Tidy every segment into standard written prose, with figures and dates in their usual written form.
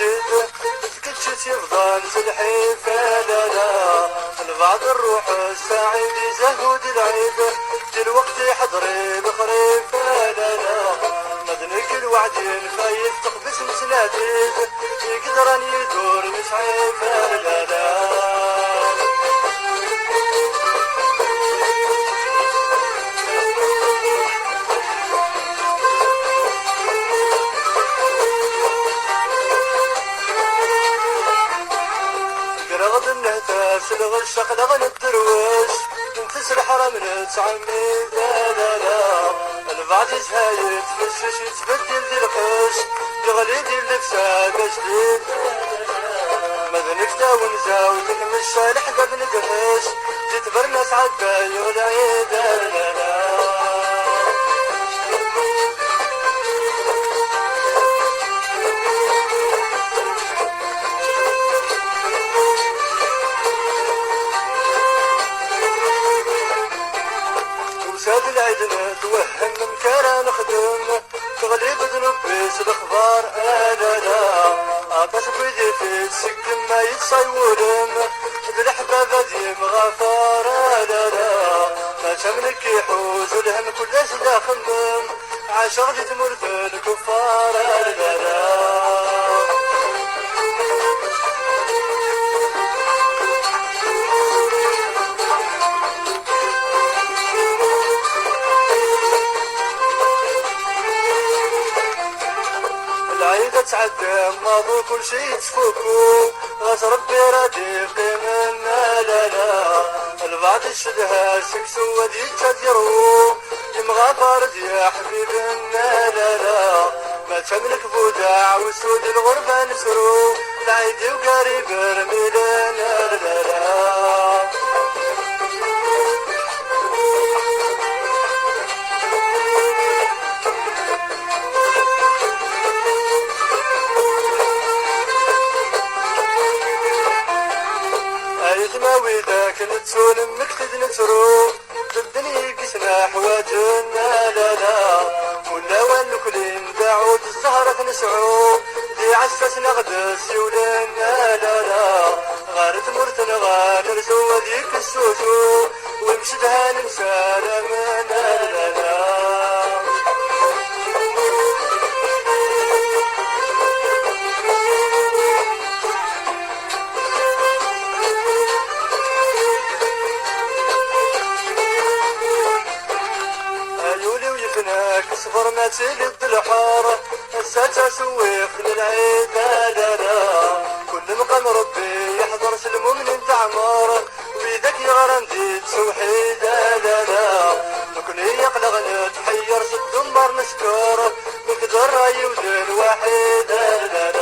الجد تكتشت يفضل سلحفة لا لا البعض الروح السعيد يزهد العيد دلوقت يحضري بخريفة لا لا مدنك الوعد الفايف تقبس مسناديد يقدر ان يدور مسعيفة لا لا قرغد النهتاس الغشق لغن الدرويش تنفس الحرم نتعمي لا لا لا البعض يزهايد فشش يتبدل ذي القش يغلي دي اللبسة جديد مذنك داون زاوي تنمشى لحقب نقفش جتبر ناس عدى يغلعي لا لا لا وساد العيدنا توهم مكارا نخدم تغلي بذنوب بيس الاخبار لا لا عطاس بيدي في السكن ما يتصيورن بالحبابة دي مغافار لا لا ما تملك يحوز الهم كل لا خمم عاشق دي تمر في الكفار لا لا العيدة تعدى ماضو كل شي تفوكو غاس ربي راديق منا لا لا البعض يشدها سكسو ودي تديرو يمغى بارد يا حبيبنا لا لا ما تملك بوداع وسود الغربة نسرو العيد وقريب رميلنا لا لا ما ذاك نتسون مكتد نترو الدنيا كسنا حواجنا لا لا ولا وين كلين دعود الزهرة نسعو دي عساسنا غدس يولنا لا لا غارت مرتنا غانر زوديك السوسو ومشدها نمسانا منا لا لا صفر ما تلد الحارة الساعة سويق للعيد لا لا كل مقام ربي يحضر المؤمن تعمار ويدك يغرم دي تسوحي لا لا ممكن يقلق نتحير صد النار نسكر نقدر راي ودين واحد لا لا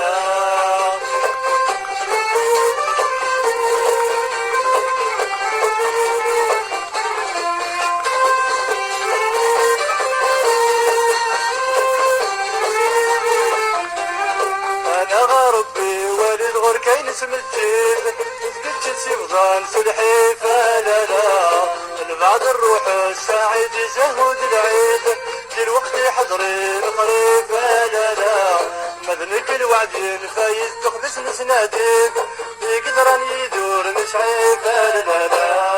كاين اسم الجيل تقتل سيفضان سلحفة لا لا البعض الروح السعيد يزهد العيد دي الوقت يحضري القريبة لا لا مذنك الوعد فايز تقبس نسناديك يقدر ان يدور مش عيبة لا لا